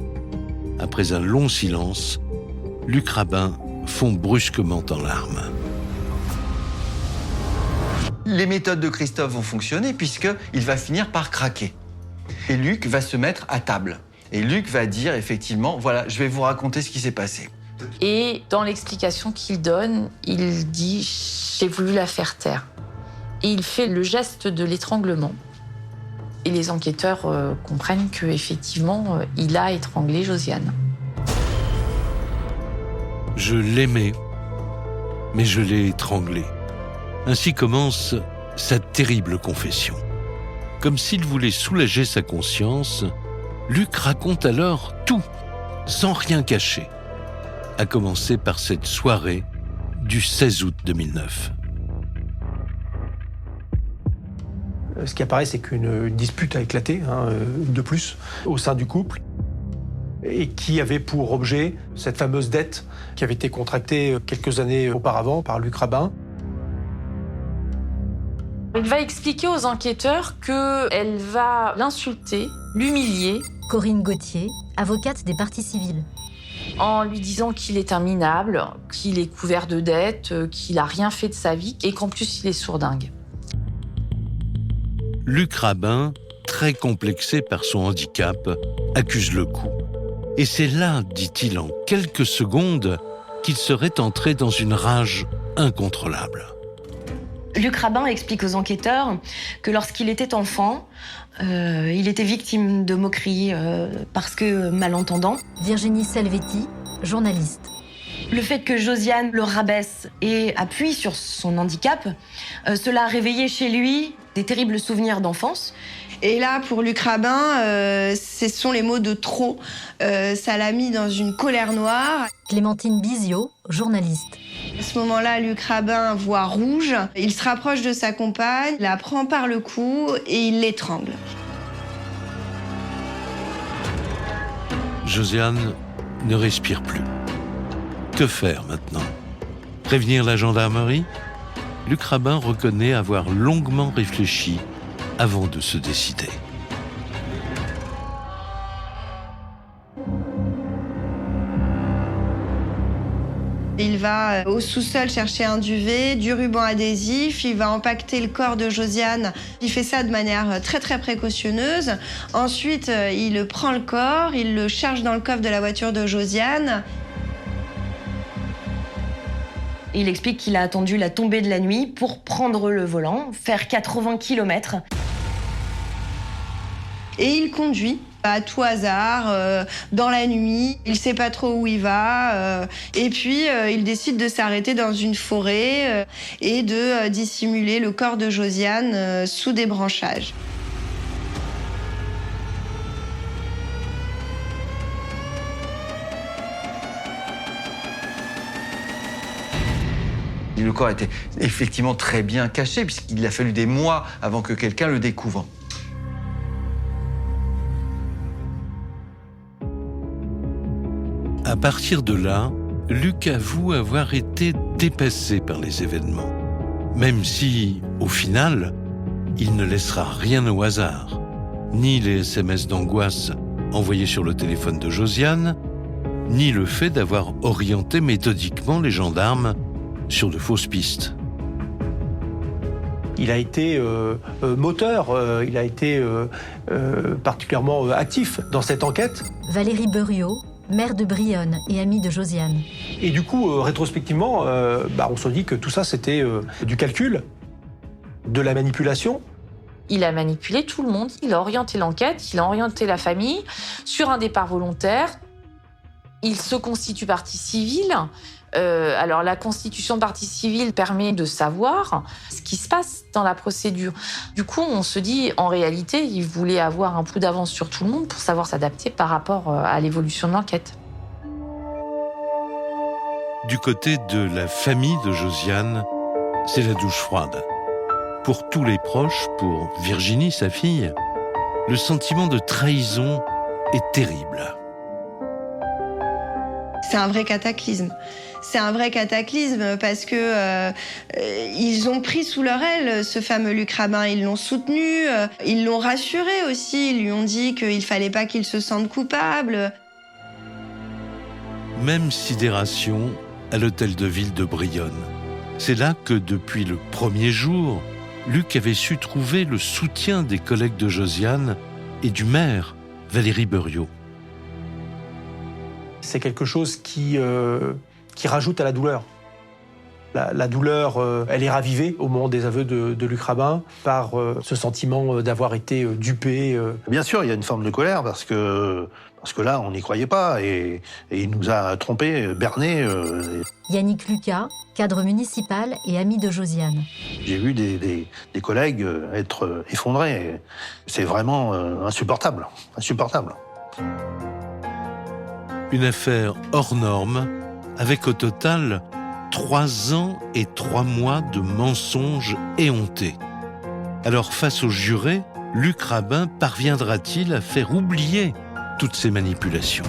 Après un long silence, Luc Rabin fond brusquement en larmes. Les méthodes de Christophe vont fonctionner puisqu'il va finir par craquer. Et Luc va se mettre à table. Et Luc va dire effectivement, voilà, je vais vous raconter ce qui s'est passé. Et dans l'explication qu'il donne, il dit « j'ai voulu la faire taire ». Et il fait le geste de l'étranglement. Et les enquêteurs comprennent qu'effectivement, il a étranglé Josiane. Je l'aimais, mais je l'ai étranglée. Ainsi commence sa terrible confession. Comme s'il voulait soulager sa conscience, Luc raconte alors tout, sans rien cacher, à commencer par cette soirée du 16 août 2009. Ce qui apparaît, c'est qu'une dispute a éclaté, de plus, au sein du couple, et qui avait pour objet cette fameuse dette qui avait été contractée quelques années auparavant par Luc Rabin. Il va expliquer aux enquêteurs qu'elle va l'insulter, l'humilier. Corinne Gauthier, avocate des parties civiles. En lui disant qu'il est un minable, qu'il est couvert de dettes, qu'il n'a rien fait de sa vie et qu'en plus il est sourdingue. Luc Rabin, très complexé par son handicap, accuse le coup. Et c'est là, dit-il en quelques secondes, qu'il serait entré dans une rage incontrôlable. Luc Rabin explique aux enquêteurs que lorsqu'il était enfant, il était victime de moqueries parce que malentendant. Virginie Salvetti, journaliste. Le fait que Josiane le rabaisse et appuie sur son handicap, cela a réveillé chez lui des terribles souvenirs d'enfance. Et là, pour Luc Rabin, ce sont les mots de trop. Ça l'a mis dans une colère noire. Clémentine Bizio, journaliste. À ce moment-là, Luc Rabin voit rouge. Il se rapproche de sa compagne, la prend par le cou et il l'étrangle. Josiane ne respire plus. Que faire maintenant? Prévenir la gendarmerie? Luc Rabin reconnaît avoir longuement réfléchi avant de se décider. Il va au sous-sol chercher un duvet, du ruban adhésif, il va empaqueter le corps de Josiane. Il fait ça de manière très très précautionneuse. Ensuite, il prend le corps, il le charge dans le coffre de la voiture de Josiane. Il explique qu'il a attendu la tombée de la nuit pour prendre le volant, faire 80 km. Et il conduit à tout hasard, dans la nuit. Il sait pas trop où il va. Et puis, il décide de s'arrêter dans une forêt et de dissimuler le corps de Josiane sous des branchages. Le corps était effectivement très bien caché puisqu'il a fallu des mois avant que quelqu'un le découvre. À partir de là, Luc avoue avoir été dépassé par les événements, même si, au final, il ne laissera rien au hasard, ni les SMS d'angoisse envoyés sur le téléphone de Josiane, ni le fait d'avoir orienté méthodiquement les gendarmes sur de fausses pistes. Il a été moteur, il a été particulièrement actif dans cette enquête. Valérie Buriot, maire de Brionne et amie de Josiane. Et du coup, rétrospectivement, on se dit que tout ça, c'était du calcul, de la manipulation. Il a manipulé tout le monde, il a orienté l'enquête, il a orienté la famille sur un départ volontaire. Il se constitue partie civile. Alors la constitution de partie civile permet de savoir ce qui se passe dans la procédure. Du coup, on se dit, en réalité, il voulait avoir un peu d'avance sur tout le monde pour savoir s'adapter par rapport à l'évolution de l'enquête. Du côté de la famille de Josiane, c'est la douche froide. Pour tous les proches, pour Virginie, sa fille, le sentiment de trahison est terrible. C'est un vrai cataclysme. C'est un vrai cataclysme parce que ils ont pris sous leur aile ce fameux Luc Rabin. Ils l'ont soutenu, ils l'ont rassuré aussi. Ils lui ont dit qu'il fallait pas qu'il se sente coupable. Même sidération à l'hôtel de ville de Brionne. C'est là que, depuis le premier jour, Luc avait su trouver le soutien des collègues de Josiane et du maire, Valérie Buriot. C'est quelque chose qui rajoute à la douleur. La douleur, elle est ravivée au moment des aveux de Luc Rabin par ce sentiment d'avoir été dupé. Bien sûr, il y a une forme de colère parce que là, on n'y croyait pas et il nous a trompés, bernés. Yannick Lucas, cadre municipal et ami de Josiane. J'ai vu des collègues être effondrés. C'est vraiment insupportable. Une affaire hors norme, avec au total 3 ans et 3 mois de mensonges éhontés. Alors face aux jurés, Luc Rabin parviendra-t-il à faire oublier toutes ces manipulations?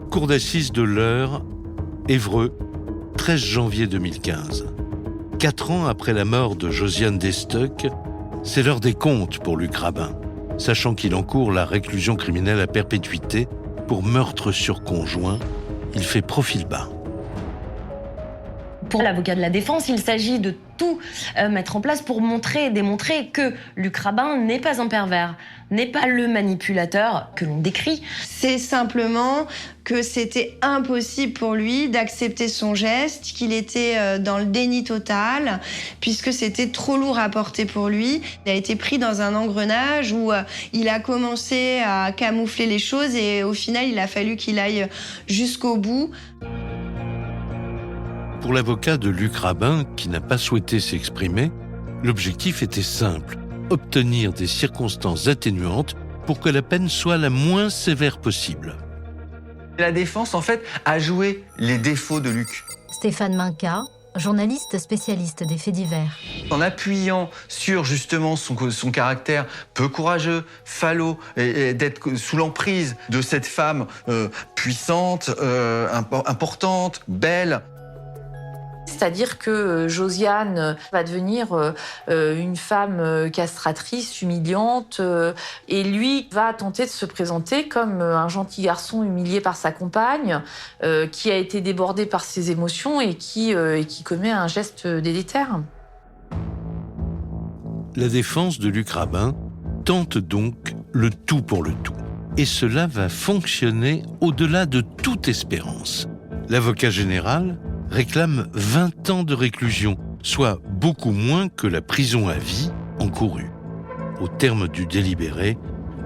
Cour d'assises de l'Eure, Évreux, 13 janvier 2015. 4 ans après la mort de Josiane Destock, c'est l'heure des comptes pour Luc Rabin, sachant qu'il encourt la réclusion criminelle à perpétuité pour meurtre sur conjoint. Il fait profil bas. Pour l'avocat de la défense, il s'agit de tout mettre en place pour démontrer que Luc Rabin n'est pas un pervers, n'est pas le manipulateur que l'on décrit. C'est simplement que c'était impossible pour lui d'accepter son geste, qu'il était dans le déni total, puisque c'était trop lourd à porter pour lui. Il a été pris dans un engrenage où il a commencé à camoufler les choses et au final, il a fallu qu'il aille jusqu'au bout. Pour l'avocat de Luc Rabin, qui n'a pas souhaité s'exprimer, l'objectif était simple, obtenir des circonstances atténuantes pour que la peine soit la moins sévère possible. La défense, en fait, a joué les défauts de Luc. Stéphane Minca, journaliste spécialiste des faits divers. En appuyant sur justement son caractère peu courageux, falot, et d'être sous l'emprise de cette femme puissante, importante, belle. C'est-à-dire que Josiane va devenir une femme castratrice, humiliante, et lui va tenter de se présenter comme un gentil garçon humilié par sa compagne, qui a été débordé par ses émotions et qui commet un geste délétère. La défense de Luc Rabin tente donc le tout pour le tout. Et cela va fonctionner au-delà de toute espérance. L'avocat général réclame 20 ans de réclusion, soit beaucoup moins que la prison à vie encourue. Au terme du délibéré,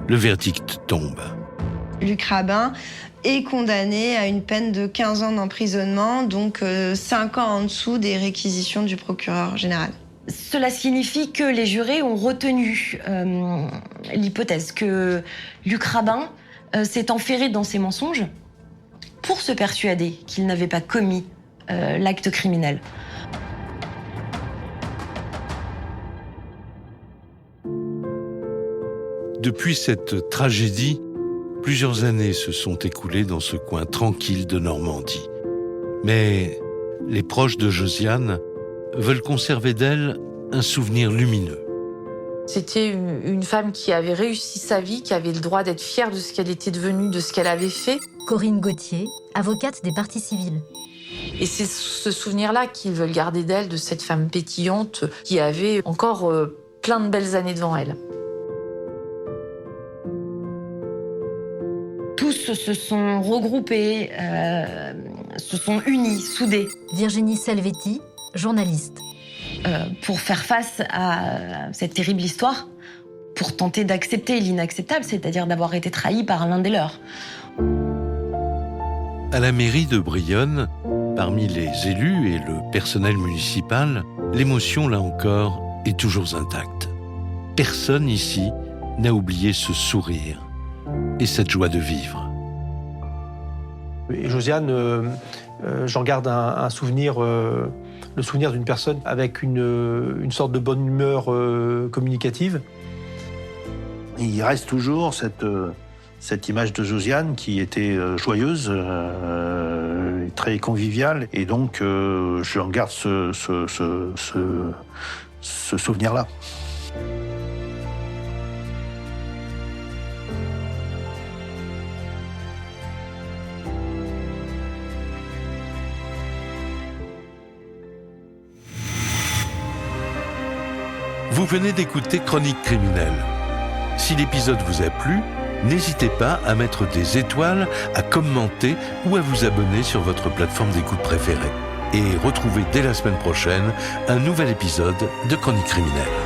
le verdict tombe. Luc Rabin est condamné à une peine de 15 ans d'emprisonnement, donc 5 ans en dessous des réquisitions du procureur général. Cela signifie que les jurés ont retenu l'hypothèse que Luc Rabin s'est enferré dans ses mensonges pour se persuader qu'il n'avait pas commis l'acte criminel. Depuis cette tragédie, plusieurs années se sont écoulées dans ce coin tranquille de Normandie. Mais les proches de Josiane veulent conserver d'elle un souvenir lumineux. C'était une femme qui avait réussi sa vie, qui avait le droit d'être fière de ce qu'elle était devenue, de ce qu'elle avait fait. Corinne Gauthier, avocate des parties civiles. Et c'est ce souvenir-là qu'ils veulent garder d'elle, de cette femme pétillante qui avait encore plein de belles années devant elle. Tous se sont regroupés, se sont unis, soudés. Virginie Salvetti, journaliste. Pour faire face à cette terrible histoire, pour tenter d'accepter l'inacceptable, c'est-à-dire d'avoir été trahi par l'un des leurs. À la mairie de Brionne, parmi les élus et le personnel municipal, l'émotion, là encore, est toujours intacte. Personne ici n'a oublié ce sourire et cette joie de vivre. Et Josiane, j'en garde un souvenir, le souvenir d'une personne avec une sorte de bonne humeur communicative. Il reste toujours cette image de Josiane qui était joyeuse, très conviviale, et donc j'en garde ce souvenir-là. Vous venez d'écouter Chronique criminelle. Si l'épisode vous a plu, n'hésitez pas à mettre des étoiles, à commenter ou à vous abonner sur votre plateforme d'écoute préférée. Et retrouvez dès la semaine prochaine un nouvel épisode de Chronique criminelle.